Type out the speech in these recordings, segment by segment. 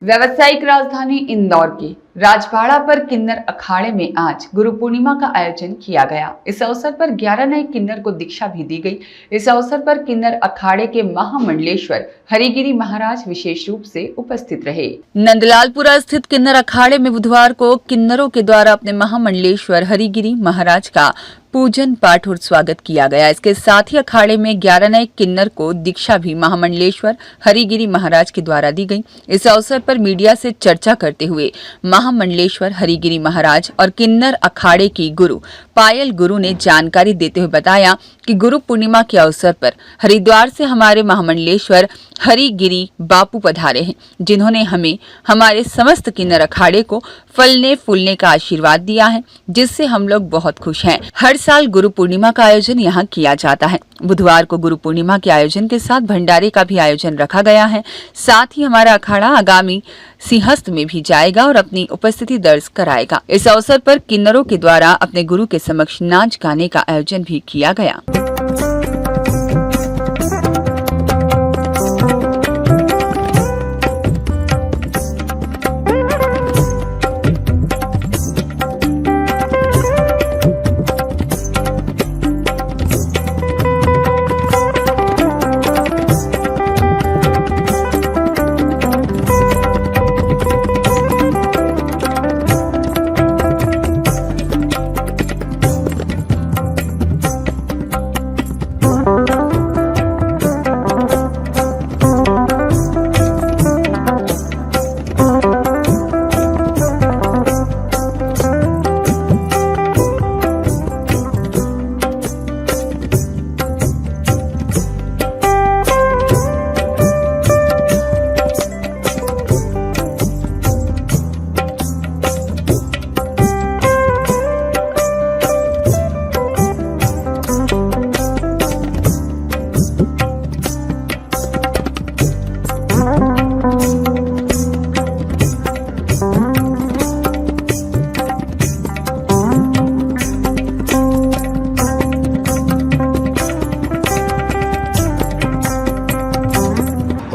व्यावसायिक राजधानी इंदौर के राजबाड़ा पर किन्नर अखाड़े में आज गुरु पूर्णिमा का आयोजन किया गया। इस अवसर पर 11 नए किन्नर को दीक्षा भी दी गई। इस अवसर पर किन्नर अखाड़े के महामंडलेश्वर हरिगिरी महाराज विशेष रूप से उपस्थित रहे। नंदलालपुरा स्थित किन्नर अखाड़े में बुधवार को किन्नरों के द्वारा अपने महामंडलेश्वर हरिगिरी महाराज का पूजन पाठ और स्वागत किया गया। इसके साथ ही अखाड़े में 11 नए किन्नर को दीक्षा भी महामंडलेश्वर हरिगिरी महाराज के द्वारा दी गई। इस अवसर पर मीडिया से चर्चा करते हुए महामंडलेश्वर हरिगिरी महाराज और किन्नर अखाड़े की गुरु पायल गुरु ने जानकारी देते हुए बताया कि गुरु पूर्णिमा के अवसर पर हरिद्वार से हमारे महामंडलेश्वर हरिगिरी बापू पधारे हैं, जिन्होंने हमें हमारे समस्त किन्नर अखाड़े को फलने फूलने का आशीर्वाद दिया है, जिससे हम लोग बहुत खुश हैं। हर साल गुरु पूर्णिमा का आयोजन यहाँ किया जाता है। बुधवार को गुरु पूर्णिमा के आयोजन के साथ भंडारे का भी आयोजन रखा गया है। साथ ही हमारा अखाड़ा आगामी सिंहस्थ में भी जाएगा और अपनी उपस्थिति दर्ज कराएगा। इस अवसर पर किन्नरों के द्वारा अपने गुरु के समक्ष नाच गाने का आयोजन भी किया गया।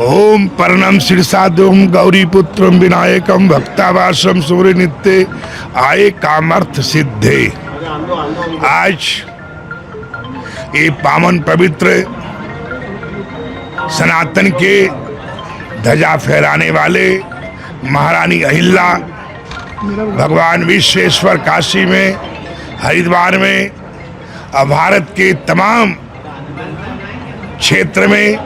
ओम पर्णम शीर्षादोम गौरीपुत्रम विनायकम भक्तावासम सूर्य नित्य आए कामर्थ सिद्धे। आज ये पावन पवित्र सनातन के ध्वजा फहराने वाले महारानी अहिल्या भगवान विश्वेश्वर काशी में, हरिद्वार में और भारत के तमाम क्षेत्र में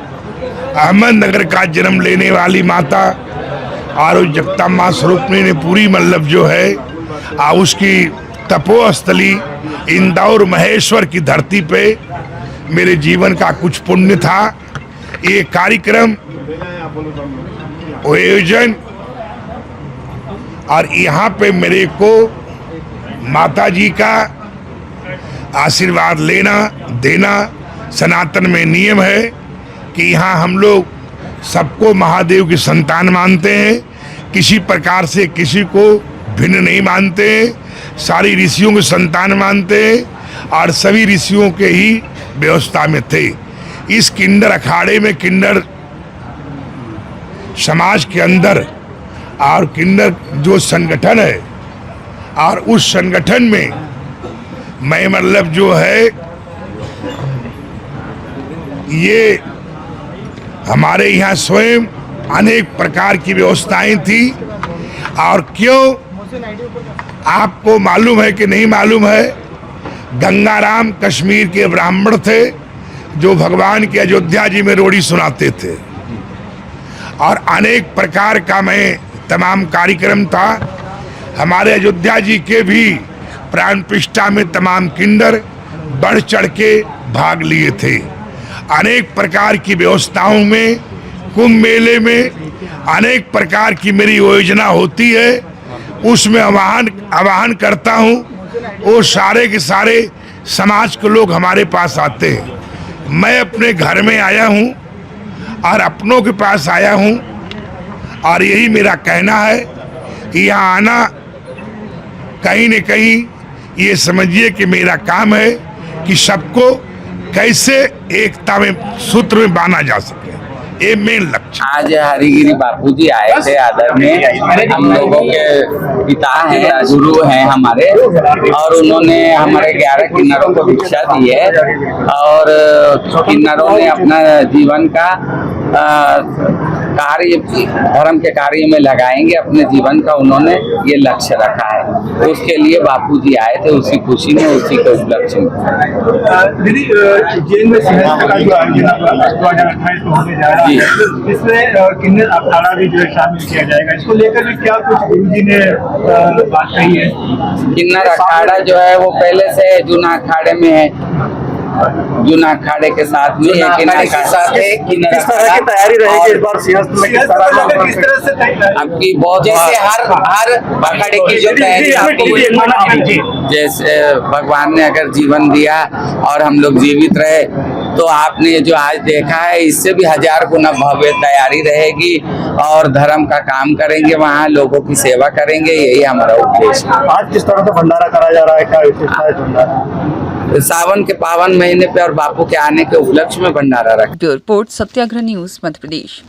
अहमदनगर का जन्म लेने वाली माता और जगदम्बा स्वरूपनी ने पूरी मतलब जो है उसकी तपोस्थली इंदौर महेश्वर की धरती पे मेरे जीवन का कुछ पुण्य था। ये कार्यक्रम आयोजन और यहाँ पे मेरे को माता जी का आशीर्वाद लेना देना सनातन में नियम है कि यहाँ हम लोग सबको महादेव की संतान मानते हैं, किसी प्रकार से किसी को भिन्न नहीं मानते हैं, सारी ऋषियों की संतान मानते हैं और सभी ऋषियों के ही व्यवस्था में थे। इस किन्नर अखाड़े में किन्नर समाज के अंदर और किन्नर जो संगठन है और उस संगठन में मैं मतलब जो है ये हमारे यहाँ स्वयं अनेक प्रकार की व्यवस्थाएं थी। और क्यों आपको मालूम है कि नहीं मालूम है, गंगाराम कश्मीर के ब्राह्मण थे जो भगवान के अयोध्या जी में रोड़ी सुनाते थे और अनेक प्रकार का मैं तमाम कार्यक्रम था। हमारे अयोध्या जी के भी प्राण प्रतिष्ठा में तमाम किन्नर बढ़ चढ़ के भाग लिए थे। अनेक प्रकार की व्यवस्थाओं में, कुंभ मेले में अनेक प्रकार की मेरी योजना होती है, उसमें आह्वान करता हूँ। वो सारे के सारे समाज के लोग हमारे पास आते हैं। मैं अपने घर में आया हूँ और अपनों के पास आया हूँ और यही मेरा कहना है कि यहाँ आना कहीं न कहीं ये समझिए कि मेरा काम है कि सबको कैसे एकता में सूत्र में बांधा जा सके। ये मेन लक्ष्य। आज हरिगिरी बापूजी आए थे आदरणीय, हम लोगों के पिता हैं, गुरु हैं हमारे, और उन्होंने हमारे 11 किन्नरों को दीक्षा दी है और किन्नरों ने अपना जीवन का कार्य धर्म के कार्य में लगाएंगे अपने जीवन का, उन्होंने ये लक्ष्य रखा है। तो उसके लिए बापूजी आए थे, उसी खुशी में, उसी के उपलक्ष्य में। दीदी, जेल में सिंहस्थ का जो आयोजन 2028 को होने जा रहा है, इसमें किन्नर अखाड़ा भी जो है शामिल किया जाएगा, इसको लेकर भी क्या कुछ गुरुजी ने बात कही है? किन्नर अखाड़ा जो है वो पहले से जूना अखाड़े में है, जूना अखाड़े के साथ में किस तरह की तैयारी रहेगी इस बार सिंहस्थ में? किस तरह से आपकी बहुत जैसे हर अखाड़े की जो तैयारी आपको, जैसे भगवान ने अगर जीवन दिया और हम लोग जीवित रहे, तो आपने जो आज देखा है इससे भी 1000 गुना भव्य तैयारी रहेगी और धर्म का काम करेंगे, वहाँ लोगों की सेवा करेंगे, यही हमारा उद्देश्य है। आज किस तरह से भंडारा करा जा रहा है, क्या विशेषता है भंडारा? सावन के पावन महीने पे और बापू के आने के उपलक्ष्य में भंडारा रखा। ब्यूरो रिपोर्ट, सत्याग्रह न्यूज, मध्य प्रदेश।